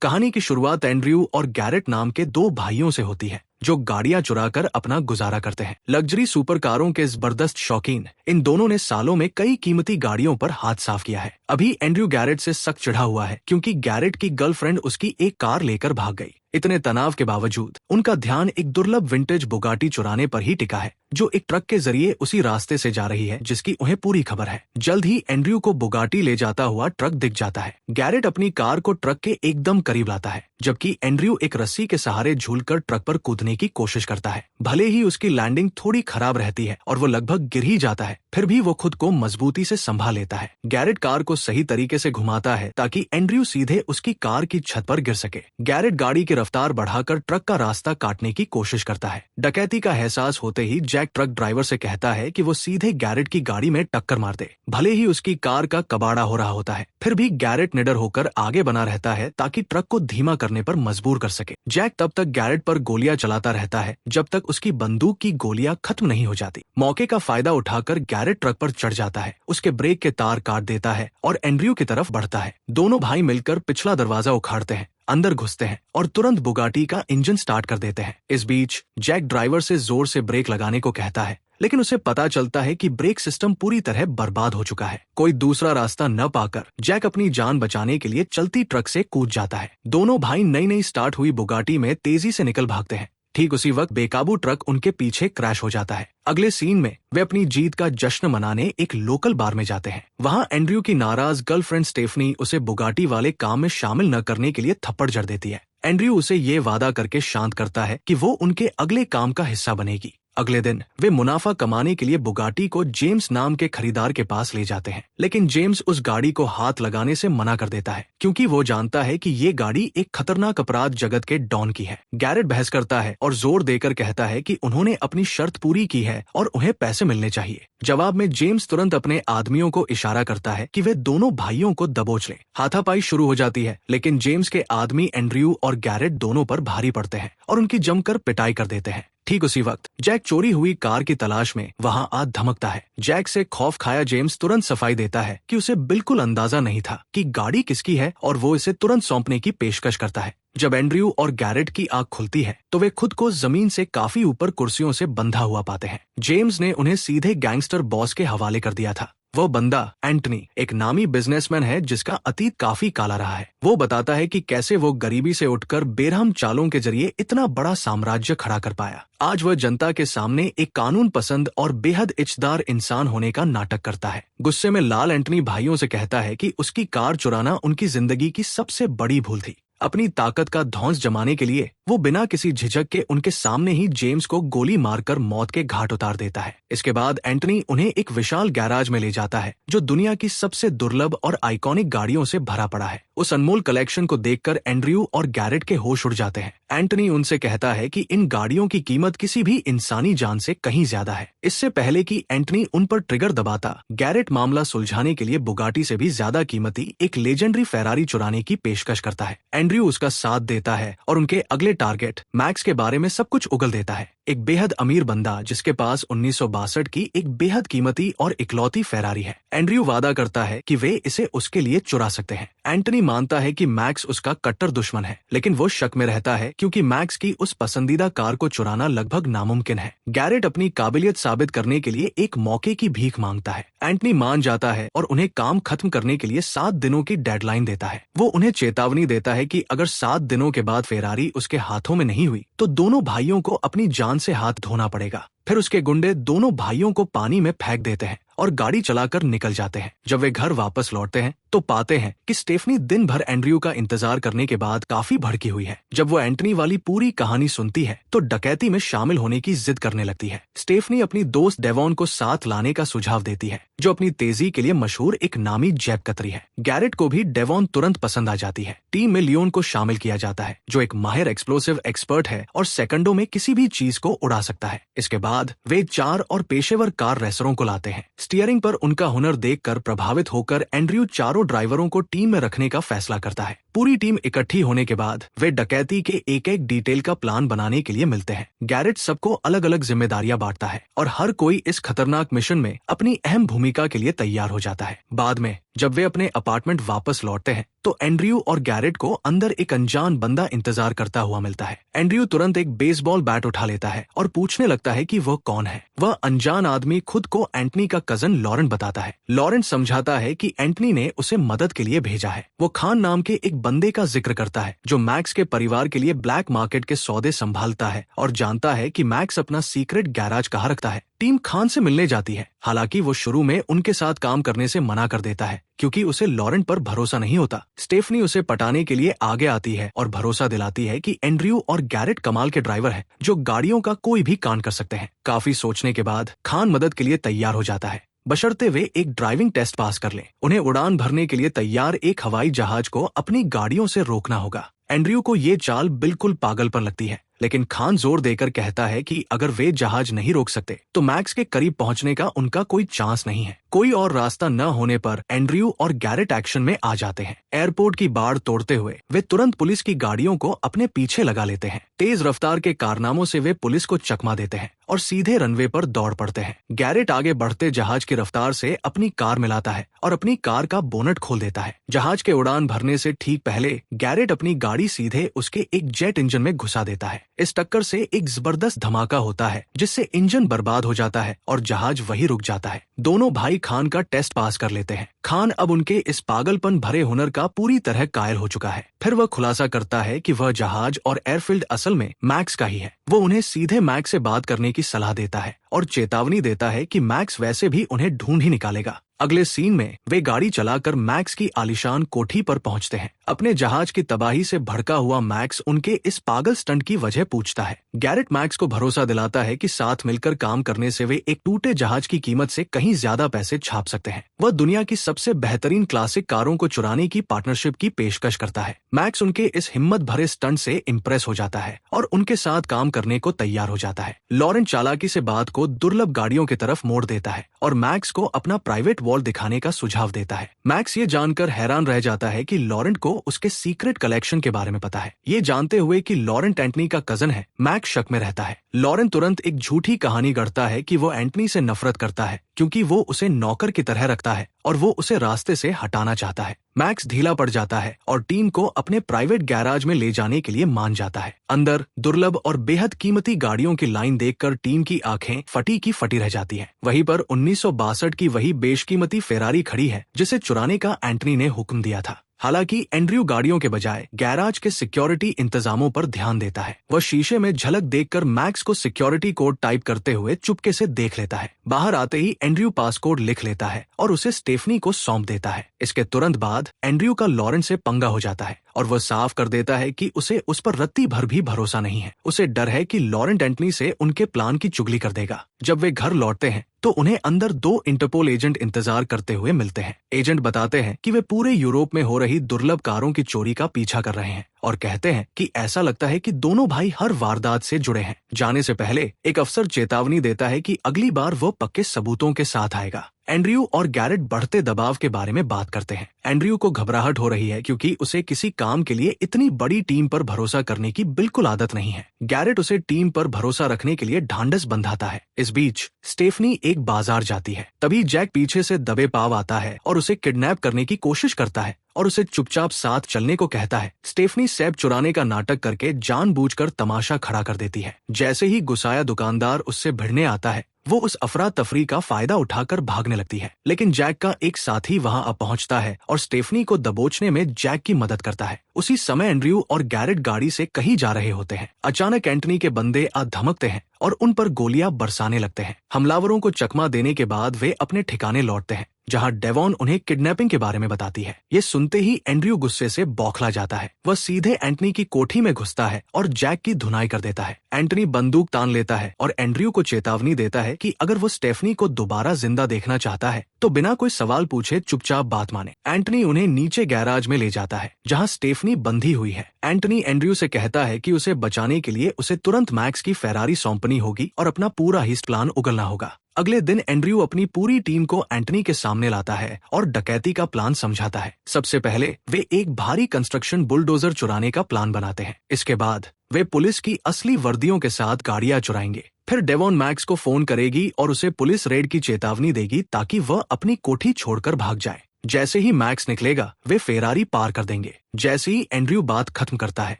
कहानी की शुरुआत एंड्रयू और गैरेट नाम के दो भाइयों से होती है जो गाड़ियां चुराकर अपना गुजारा करते हैं। लग्जरी सुपर कारों के जबरदस्त शौकीन इन दोनों ने सालों में कई कीमती गाड़ियों पर हाथ साफ किया है। अभी एंड्रयू गैरेट से सख्त चिढ़ा हुआ है क्योंकि गैरेट की गर्लफ्रेंड उसकी एक कार लेकर भाग गई। इतने तनाव के बावजूद उनका ध्यान एक दुर्लभ विंटेज बुगाटी चुराने पर ही टिका है जो एक ट्रक के जरिए उसी रास्ते से जा रही है जिसकी उन्हें पूरी खबर है। जल्द ही एंड्रयू को बुगाटी ले जाता हुआ ट्रक दिख जाता है। गैरेट अपनी कार को ट्रक के एकदम करीब लाता है जबकि एंड्रयू एक रस्सी के सहारे झूलकर ट्रक पर कूदने की कोशिश करता है। भले ही उसकी लैंडिंग थोड़ी खराब रहती है और वो लगभग गिर ही जाता है, फिर भी वो खुद को मजबूती से संभाल लेता है। गैरेट कार को सही तरीके से घुमाता है ताकि एंड्रयू सीधे उसकी कार की छत पर गिर सके। गैरेट गाड़ी की रफ्तार बढ़ाकर ट्रक का रास्ता काटने की कोशिश करता है। डकैती का एहसास होते ही जैक ट्रक ड्राइवर से कहता है कि वो सीधे गैरेट की गाड़ी में टक्कर मार दे। भले ही उसकी कार का कबाड़ा हो रहा होता है, फिर भी गैरेट निडर होकर आगे बना रहता है ताकि ट्रक को धीमा करने पर मजबूर कर सके। जैक तब तक गैरेट पर गोलियां चलाता रहता है जब तक उसकी बंदूक की गोलियां खत्म नहीं हो जाती। मौके का फायदा उठाकर गैरेट ट्रक पर चढ़ जाता है, उसके ब्रेक के तार काट देता है और एंड्रयू की तरफ बढ़ता है। दोनों भाई मिलकर पिछला दरवाजा उखाड़ते हैं, अंदर घुसते हैं और तुरंत बुगाटी का इंजन स्टार्ट कर देते हैं। इस बीच जैक ड्राइवर से जोर से ब्रेक लगाने को कहता है, लेकिन उसे पता चलता है कि ब्रेक सिस्टम पूरी तरह बर्बाद हो चुका है। कोई दूसरा रास्ता न पाकर जैक अपनी जान बचाने के लिए चलती ट्रक से कूद जाता है। दोनों भाई नई नई स्टार्ट हुई बुगाटी में तेजी से निकल भागते हैं। ठीक उसी वक्त बेकाबू ट्रक उनके पीछे क्रैश हो जाता है। अगले सीन में वे अपनी जीत का जश्न मनाने एक लोकल बार में जाते हैं। वहाँ एंड्रयू की नाराज गर्लफ्रेंड स्टेफनी उसे बुगाटी वाले काम में शामिल न करने के लिए थप्पड़ जड़ देती है। एंड्रयू उसे ये वादा करके शांत करता है कि वो उनके अगले काम का हिस्सा बनेगी। अगले दिन वे मुनाफा कमाने के लिए बुगाटी को जेम्स नाम के खरीदार के पास ले जाते हैं, लेकिन जेम्स उस गाड़ी को हाथ लगाने से मना कर देता है क्योंकि वो जानता है कि ये गाड़ी एक खतरनाक अपराध जगत के डॉन की है। गैरेट बहस करता है और जोर देकर कहता है कि उन्होंने अपनी शर्त पूरी की है और उन्हें पैसे मिलने चाहिए। जवाब में जेम्स तुरंत अपने आदमियों को इशारा करता है कि वे दोनों भाइयों को दबोच लें। हाथापाई शुरू हो जाती है, लेकिन जेम्स के आदमी एंड्रयू और गैरेट दोनों पर भारी पड़ते हैं और उनकी जमकर पिटाई कर देते हैं। ठीक उसी वक्त जैक चोरी हुई कार की तलाश में वहां आ धमकता है। जैक से खौफ खाया जेम्स तुरंत सफाई देता है कि उसे बिल्कुल अंदाजा नहीं था कि गाड़ी किसकी है और वो इसे तुरंत सौंपने की पेशकश करता है। जब एंड्रयू और गैरेट की आंख खुलती है तो वे खुद को जमीन से काफी ऊपर कुर्सियों से बंधा हुआ पाते हैं। जेम्स ने उन्हें सीधे गैंगस्टर बॉस के हवाले कर दिया था। वो बंदा एंटनी एक नामी बिजनेसमैन है जिसका अतीत काफी काला रहा है। वो बताता है कि कैसे वो गरीबी से उठकर बेरहम चालों के जरिए इतना बड़ा साम्राज्य खड़ा कर पाया। आज वह जनता के सामने एक कानून पसंद और बेहद इज्जतदार इंसान होने का नाटक करता है। गुस्से में लाल एंटनी भाइयों से कहता है कि उसकी कार चुराना उनकी जिंदगी की सबसे बड़ी भूल थी। अपनी ताकत का धौंस जमाने के लिए वो बिना किसी झिझक के उनके सामने ही जेम्स को गोली मारकर मौत के घाट उतार देता है। इसके बाद एंटनी उन्हें एक विशाल गैराज में ले जाता है जो दुनिया की सबसे दुर्लभ और आइकॉनिक गाड़ियों से भरा पड़ा है। उस अनमोल कलेक्शन को देखकर एंड्रयू और गैरेट के होश उड़ जाते हैं। एंटनी उनसे कहता है कि इन गाड़ियों की कीमत किसी भी इंसानी जान से कहीं ज्यादा है। इससे पहले कि एंटनी उन पर ट्रिगर दबाता, गैरेट मामला सुलझाने के लिए बुगाटी से भी ज्यादा कीमती एक लेजेंडरी फेरारी चुराने की पेशकश करता है। एंड्रयू उसका साथ देता है और उनके अगले टारगेट मैक्स के बारे में सब कुछ उगल देता है। एक बेहद अमीर बंदा जिसके पास 1962 की एक बेहद कीमती और इकलौती फेरारी है। एंड्रयू वादा करता है कि वे इसे उसके लिए चुरा सकते हैं। एंटनी मानता है कि मैक्स उसका कट्टर दुश्मन है, लेकिन वो शक में रहता है क्योंकि मैक्स की उस पसंदीदा कार को चुराना लगभग नामुमकिन है। गैरेट अपनी काबिलियत साबित करने के लिए एक मौके की भीख मांगता है। एंटनी मान जाता है और उन्हें काम खत्म करने के लिए 7 दिनों की डेडलाइन देता है। वो उन्हें चेतावनी देता है कि अगर 7 दिनों के बाद फेरारी उसके हाथों में नहीं हुई तो दोनों भाइयों को अपनी जान से हाथ धोना पड़ेगा। फिर उसके गुंडे दोनों भाइयों को पानी में फेंक देते हैं और गाड़ी चलाकर निकल जाते हैं। जब वे घर वापस लौटते हैं तो पाते हैं कि स्टेफनी दिन भर एंड्रयू का इंतजार करने के बाद काफी भड़की हुई है। जब वो एंटनी वाली पूरी कहानी सुनती है तो डकैती में शामिल होने की जिद करने लगती है। स्टेफनी अपनी दोस्त डेवॉन को साथ लाने का सुझाव देती है जो अपनी तेजी के लिए मशहूर एक नामी जेब कतरी है। गैरेट को भी डेवॉन तुरंत पसंद आ जाती है। टीम में लियोन को शामिल किया जाता है जो एक माहिर एक्सप्लोसिव एक्सपर्ट है और सेकंडों में किसी भी चीज को उड़ा सकता है। इसके बाद बाद वे 4 और पेशेवर कार रेसरों को लाते हैं। स्टीयरिंग पर उनका हुनर देखकर प्रभावित होकर एंड्रयू चारों ड्राइवरों को टीम में रखने का फैसला करता है। पूरी टीम इकट्ठी होने के बाद वे डकैती के एक एक डिटेल का प्लान बनाने के लिए मिलते हैं। गैरेट सबको अलग अलग जिम्मेदारियां बांटता है और हर कोई इस खतरनाक मिशन में अपनी अहम भूमिका के लिए तैयार हो जाता है। बाद में जब वे अपने अपार्टमेंट वापस लौटते हैं तो एंड्रयू और गैरेट को अंदर एक अनजान बंदा इंतजार करता हुआ मिलता है। एंड्रयू तुरंत एक बेसबॉल बैट उठा लेता है और पूछने लगता है कि वह कौन है। वह अनजान आदमी खुद को एंटनी का कजन लॉरेंट बताता है। लॉरेंट समझाता है कि एंटनी ने उसे मदद के लिए भेजा है। वो खान नाम के एक बंदे का जिक्र करता है जो मैक्स के परिवार के लिए ब्लैक मार्केट के सौदे संभालता है और जानता है कि मैक्स अपना सीक्रेट गैराज कहाँ रखता है। टीम खान से मिलने जाती है, हालांकि वो शुरू में उनके साथ काम करने से मना कर देता है क्योंकि उसे लॉरेंट पर भरोसा नहीं होता। स्टेफनी उसे पटाने के लिए आगे आती है और भरोसा दिलाती है कि एंड्रयू और गैरेट कमाल के ड्राइवर हैं जो गाड़ियों का कोई भी कांड कर सकते हैं। काफी सोचने के बाद खान मदद के लिए तैयार हो जाता है, बशर्ते वे एक ड्राइविंग टेस्ट पास कर लें। उन्हें उड़ान भरने के लिए तैयार एक हवाई जहाज को अपनी गाड़ियों से रोकना होगा। एंड्रयू को ये चाल बिल्कुल पागलपन लगती है, लेकिन खान जोर देकर कहता है कि अगर वे जहाज नहीं रोक सकते तो मैक्स के करीब पहुंचने का उनका कोई चांस नहीं है। कोई और रास्ता न होने पर एंड्रयू और गैरेट एक्शन में आ जाते हैं। एयरपोर्ट की बाड़ तोड़ते हुए वे तुरंत पुलिस की गाड़ियों को अपने पीछे लगा लेते हैं। तेज रफ्तार के कारनामों से वे पुलिस को चकमा देते हैं और सीधे रनवे पर दौड़ पड़ते हैं। गैरेट आगे बढ़ते जहाज की रफ्तार से अपनी कार मिलाता है और अपनी कार का बोनट खोल देता है। जहाज के उड़ान भरने से ठीक पहले गैरेट अपनी गाड़ी सीधे उसके एक जेट इंजन में घुसा देता है। इस टक्कर से एक जबरदस्त धमाका होता है जिससे इंजन बर्बाद हो जाता है और जहाज वहीं रुक जाता है। दोनों भाई खान का टेस्ट पास कर लेते हैं। खान अब उनके इस पागलपन भरे हुनर का पूरी तरह कायल हो चुका है। फिर वह खुलासा करता है कि वह जहाज और एयरफील्ड असल में मैक्स का ही है। वो उन्हें सीधे मैक्स से बात करने की सलाह देता है और चेतावनी देता है कि मैक्स वैसे भी उन्हें ढूंढ ही निकालेगा। अगले सीन में वे गाड़ी चलाकर मैक्स की आलीशान कोठी पर पहुंचते हैं। अपने जहाज की तबाही से भड़का हुआ मैक्स उनके इस पागल स्टंट की वजह पूछता है। गैरेट मैक्स को भरोसा दिलाता है कि साथ मिलकर काम करने से वे एक टूटे जहाज की कीमत से कहीं ज्यादा पैसे छाप सकते हैं। वह दुनिया की सबसे बेहतरीन क्लासिक कारों को चुराने की पार्टनरशिप की पेशकश करता है। मैक्स उनके इस हिम्मत भरे स्टंट से इम्प्रेस हो जाता है और उनके साथ काम करने को तैयार हो जाता है। लॉरेंट चालाकी से बात को दुर्लभ गाड़ियों की तरफ मोड़ देता है और मैक्स को अपना प्राइवेट वॉल दिखाने का सुझाव देता है। मैक्स ये जानकर हैरान रह जाता है कि लॉरेंट को उसके सीक्रेट कलेक्शन के बारे में पता है। ये जानते हुए कि लॉरेंट एंटनी का कजन है, मैक्स शक में रहता है। लॉरेंट तुरंत एक झूठी कहानी गढ़ता है कि वो एंटनी से नफरत करता है क्योंकि वो उसे नौकर की तरह रखता है और वो उसे रास्ते से हटाना चाहता है। मैक्स ढीला पड़ जाता है और टीम को अपने प्राइवेट गैराज में ले जाने के लिए मान जाता है। अंदर दुर्लभ और बेहद कीमती गाड़ियों की लाइन देखकर टीम की आंखें फटी की फटी रह जाती हैं। वहीं पर 1962 की वही बेशकीमती फेरारी खड़ी है जिसे चुराने का एंटनी ने हुक्म दिया था। हालांकि एंड्रयू गाड़ियों के बजाय गैराज के सिक्योरिटी इंतजामों पर ध्यान देता है। वह शीशे में झलक देखकर मैक्स को सिक्योरिटी कोड टाइप करते हुए चुपके से देख लेता है। बाहर आते ही एंड्रयू पासकोड लिख लेता है और उसे स्टेफनी को सौंप देता है। इसके तुरंत बाद एंड्रयू का लॉरेंट से पंगा हो जाता है और वह साफ कर देता है कि उसे उस पर रत्ती भर भी भरोसा नहीं है। उसे डर है कि लॉरेंट एंटनी से उनके प्लान की चुगली कर देगा। जब वे घर लौटते हैं तो उन्हें अंदर 2 इंटरपोल एजेंट इंतजार करते हुए मिलते हैं। एजेंट बताते हैं कि वे पूरे यूरोप में हो रही दुर्लभ कारों की चोरी का पीछा कर रहे हैं और कहते हैं कि ऐसा लगता है कि दोनों भाई हर वारदात से जुड़े हैं। जाने से पहले एक अफसर चेतावनी देता है कि अगली बार वो पक्के सबूतों के साथ आएगा। एंड्रयू और गैरेट बढ़ते दबाव के बारे में बात करते हैं। एंड्रयू को घबराहट हो रही है क्योंकि उसे किसी काम के लिए इतनी बड़ी टीम पर भरोसा करने की बिल्कुल आदत नहीं है। गैरेट उसे टीम पर भरोसा रखने के लिए ढांढस बंधाता है। इस बीच स्टेफनी एक बाजार जाती है। तभी जैक पीछे से दबे पाव आता है और उसे किडनैप करने की कोशिश करता है और उसे चुपचाप साथ चलने को कहता है। स्टेफनी सेब चुराने का नाटक करके जानबूझकर तमाशा खड़ा कर देती है। जैसे ही गुस्साया दुकानदार उससे भिड़ने आता है वो उस अफरा तफरी का फायदा उठाकर भागने लगती है, लेकिन जैक का एक साथी वहां आ पहुंचता है और स्टेफनी को दबोचने में जैक की मदद करता है। उसी समय एंड्रयू और गैरेट गाड़ी से कहीं जा रहे होते हैं। अचानक एंटनी के बंदे आ धमकते हैं और उन पर गोलियां बरसाने लगते हैं। हमलावरों को चकमा देने के बाद वे अपने ठिकाने लौटते हैं जहां डेवॉन उन्हें किडनैपिंग के बारे में बताती है। ये सुनते ही एंड्रयू गुस्से से बौखला जाता है। वह सीधे एंटनी की कोठी में घुसता है और जैक की धुनाई कर देता है। एंटनी बंदूक तान लेता है और एंड्रयू को चेतावनी देता है कि अगर वो स्टेफनी को दोबारा जिंदा देखना चाहता है तो बिना कोई सवाल पूछे चुपचाप बात माने। एंटनी उन्हें नीचे गैराज में ले जाता है जहां स्टेफनी बंधी हुई है। एंटनी एंड्रयू से कहता है कि उसे बचाने के लिए उसे तुरंत मैक्स की फेरारी सौंपनी होगी और अपना पूरा हीस्ट प्लान उगलना होगा। अगले दिन एंड्रयू अपनी पूरी टीम को एंटनी के सामने लाता है और डकैती का प्लान समझाता है। सबसे पहले वे एक भारी कंस्ट्रक्शन बुलडोजर चुराने का प्लान बनाते हैं। इसके बाद वे पुलिस की असली वर्दियों के साथ गाड़ियां चुराएंगे। फिर डेवॉन मैक्स को फोन करेगी और उसे पुलिस रेड की चेतावनी देगी ताकि वह अपनी कोठी छोड़कर भाग जाए। जैसे ही मैक्स निकलेगा वे फेरारी पार कर देंगे। जैसे ही एंड्रयू बात खत्म करता है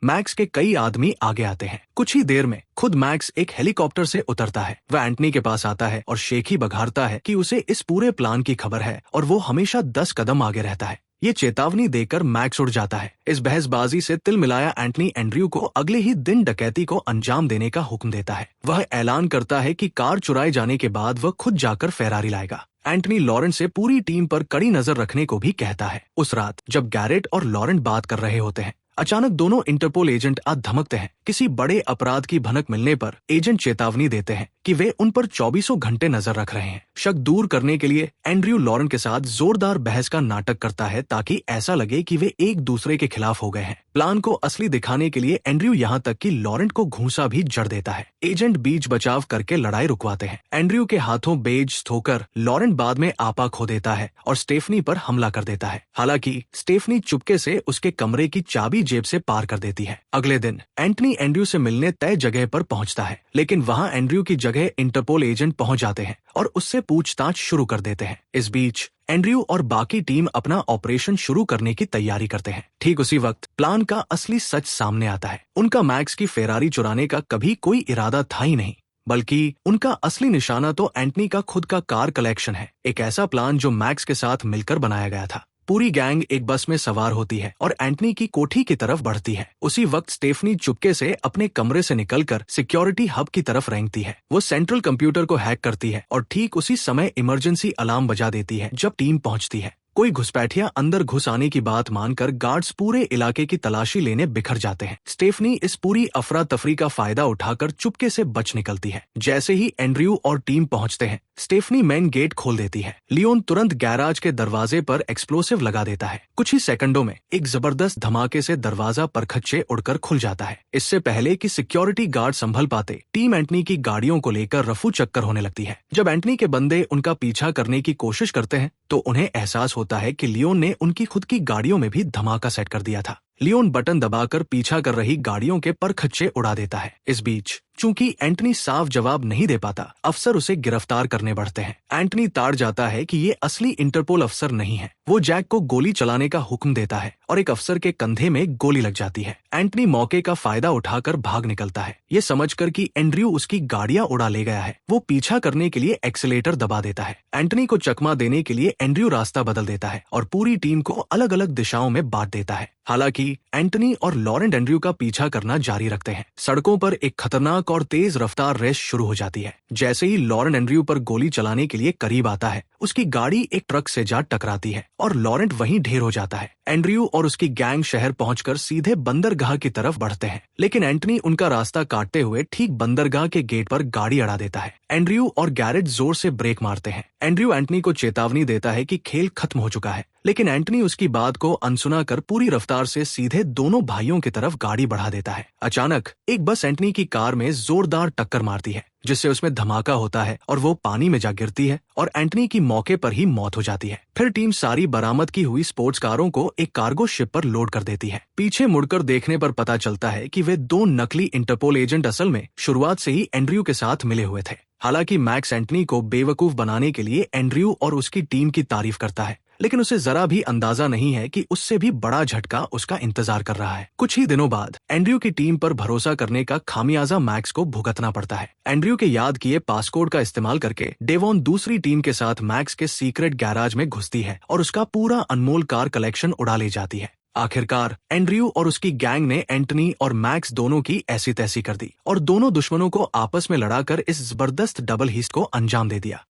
मैक्स के कई आदमी आगे आते हैं। कुछ ही देर में खुद मैक्स एक हेलीकॉप्टर से उतरता है। वह एंटनी के पास आता है और शेखी बघारता है कि उसे इस पूरे प्लान की खबर है और वो हमेशा 10 कदम आगे रहता है। ये चेतावनी देकर मैक्स उड़ जाता है। इस बहसबाजी से तिल मिलाया एंटनी एंड्रयू को अगले ही दिन डकैती को अंजाम देने का हुक्म देता है। वह ऐलान करता है कि कार चुराए जाने के बाद वह खुद जाकर फेरारी लाएगा। एंटनी लॉरेंट से पूरी टीम पर कड़ी नजर रखने को भी कहता है। उस रात जब गैरेट और लॉरेंट बात कर रहे होते हैं अचानक दोनों इंटरपोल एजेंट आ धमकते हैं। किसी बड़े अपराध की भनक मिलने पर एजेंट चेतावनी देते हैं कि वे उन पर 24 घंटे नजर रख रहे हैं। शक दूर करने के लिए एंड्रयू लॉरेंट के साथ जोरदार बहस का नाटक करता है ताकि ऐसा लगे कि वे एक दूसरे के खिलाफ हो गए हैं। प्लान को असली दिखाने के लिए एंड्रयू यहाँ तक कि लॉरेंट को घूंसा भी जड़ देता है। एजेंट बीच बचाव करके लड़ाई रुकवाते हैं। एंड्रयू के हाथों बेज ठोकर लॉरेंट बाद में आपा खो देता है और स्टेफनी पर हमला कर देता है। हालांकि स्टेफनी चुपके से उसके कमरे की चाबी जेब से पार कर देती है। अगले दिन एंटनी एंड्रयू से मिलने तय जगह पर पहुंचता है, लेकिन वहां एंड्रयू की जगह इंटरपोल एजेंट पहुंच जाते हैं और उससे पूछताछ शुरू कर देते हैं। इस बीच एंड्रयू और बाकी टीम अपना ऑपरेशन शुरू करने की तैयारी करते हैं। ठीक उसी वक्त प्लान का असली सच सामने आता है। उनका मैक्स की फेरारी चुराने का कभी कोई इरादा था ही नहीं, बल्कि उनका असली निशाना तो एंटनी का खुद का कार कलेक्शन है। एक ऐसा प्लान जो मैक्स के साथ मिलकर बनाया गया था। पूरी गैंग एक बस में सवार होती है और एंटनी की कोठी की तरफ बढ़ती है। उसी वक्त स्टेफनी चुपके से अपने कमरे से निकलकर सिक्योरिटी हब की तरफ रेंगती है। वो सेंट्रल कंप्यूटर को हैक करती है और ठीक उसी समय इमरजेंसी अलार्म बजा देती है जब टीम पहुंचती है। कोई घुसपैठिया अंदर घुस आने की बात मानकर गार्ड्स पूरे इलाके की तलाशी लेने बिखर जाते हैं। स्टेफनी इस पूरी अफरा तफरी का फायदा उठाकर चुपके से बच निकलती है। जैसे ही एंड्रयू और टीम पहुंचते हैं स्टेफनी मेन गेट खोल देती है। लियोन तुरंत गैराज के दरवाजे पर एक्सप्लोसिव लगा देता है। कुछ ही सेकंडों में एक जबरदस्त धमाके से दरवाजा परखच्चे उड़कर खुल जाता है। इससे पहले कि सिक्योरिटी गार्ड संभल पाते टीम एंटनी की गाड़ियों को लेकर रफू चक्कर होने लगती है। जब एंटनी के बंदे उनका पीछा करने की कोशिश करते हैं तो उन्हें एहसास होता है कि लियोन ने उनकी खुद की गाड़ियों में भी धमाका सेट कर दिया था। लियोन बटन दबाकर पीछा कर रही गाड़ियों के परखच्चे उड़ा देता है। इस बीच चूंकि एंटनी साफ जवाब नहीं दे पाता, अफसर उसे गिरफ्तार करने बढ़ते हैं। एंटनी ताड़ जाता है कि ये असली इंटरपोल अफसर नहीं है। वो जैक को गोली चलाने का हुक्म देता है और एक अफसर के कंधे में गोली लग जाती है। एंटनी मौके का फायदा उठाकर भाग निकलता है। ये समझकर कि एंड्रयू उसकी गाड़ियां उड़ा ले गया है, वो पीछा करने के लिए एक्सीलेटर दबा देता है। एंटनी को चकमा देने के लिए एंड्रयू रास्ता बदल देता है और पूरी टीम को अलग अलग दिशाओं में बांट देता है। हालांकि एंटनी और लॉरेंट एंड्रयू का पीछा करना जारी रखते हैं। सड़कों पर एक खतरनाक और तेज रफ्तार रेस शुरू हो जाती है। जैसे ही लॉरेंट एंड्रयू पर गोली चलाने के लिए करीब आता है, उसकी गाड़ी एक ट्रक से जा टकराती है और लॉरेंट वहीं ढेर हो जाता है। एंड्रयू और उसकी गैंग शहर पहुंचकर सीधे बंदरगाह की तरफ बढ़ते हैं, लेकिन एंटनी उनका रास्ता काटते हुए ठीक बंदरगाह के गेट पर गाड़ी अड़ा देता है। एंड्रयू और गैरेट जोर से ब्रेक मारते हैं। एंड्रयू एंटनी को चेतावनी देता है कि खेल खत्म हो चुका है, लेकिन एंटनी उसकी बात को अनसुना कर पूरी रफ्तार से सीधे दोनों भाइयों की तरफ गाड़ी बढ़ा देता है। अचानक एक बस एंटनी की कार में जोरदार टक्कर मारती है, जिससे उसमें धमाका होता है और वो पानी में जा गिरती है और एंटनी की मौके पर ही मौत हो जाती है। फिर टीम सारी बरामद की हुई स्पोर्ट्स कारों को एक कार्गो शिप पर लोड कर देती है। पीछे मुड़कर देखने पर पता चलता है कि वे दो नकली इंटरपोल एजेंट असल में शुरुआत से ही एंड्रयू के साथ मिले हुए थे। हालांकि मैक्स एंटनी को बेवकूफ बनाने के लिए एंड्रयू और उसकी टीम की तारीफ करता है, लेकिन उसे जरा भी अंदाजा नहीं है कि उससे भी बड़ा झटका उसका इंतजार कर रहा है। कुछ ही दिनों बाद एंड्रयू की टीम पर भरोसा करने का खामियाजा मैक्स को भुगतना पड़ता है। एंड्रयू के याद किए पासकोड का इस्तेमाल करके डेवॉन दूसरी टीम के साथ मैक्स के सीक्रेट गैराज में घुसती है और उसका पूरा अनमोल कार कलेक्शन उड़ा ले जाती है। आखिरकार एंड्रयू और उसकी गैंग ने एंटनी और मैक्स दोनों की ऐसी तैसी कर दी और दोनों दुश्मनों को आपस में लड़ाकर इस जबरदस्त डबल हीस्ट को अंजाम दे दिया।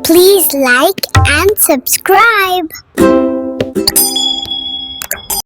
Please like and subscribe.